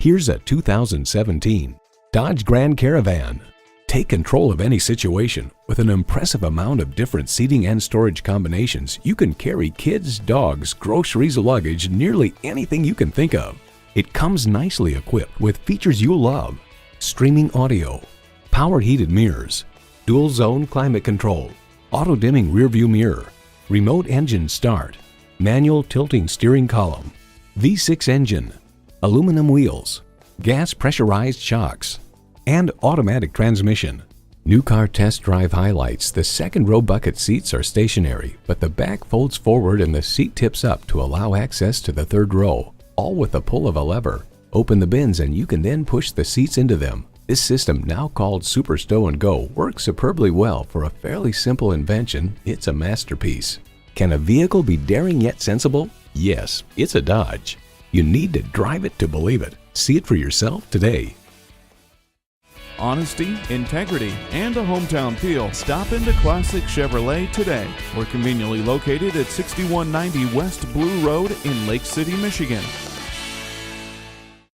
Here's a 2017 Dodge Grand Caravan. Take control of any situation. With an impressive amount of different seating and storage combinations, you can carry kids, dogs, groceries, luggage, nearly anything you can think of. It comes nicely equipped with features you'll love: streaming audio, power heated mirrors, dual zone climate control, auto dimming rearview mirror, remote engine start, manual tilting steering column, V6 engine, aluminum wheels, gas pressurized shocks, and automatic transmission. New car test drive highlights: the second row bucket seats are stationary, but the back folds forward and the seat tips up to allow access to the third row, all with the pull of a lever. Open the bins and you can then push the seats into them. This system, now called Super STOW-N-GO, works superbly well. For a fairly simple invention, it's a masterpiece. Can a vehicle be daring yet sensible? Yes, it's a Dodge. You need to drive it to believe it. See it for yourself today. Honesty, integrity, and a hometown feel. Stop into Classic Chevrolet today. We're conveniently located at 6190 West Blue Road in Lake City, Michigan.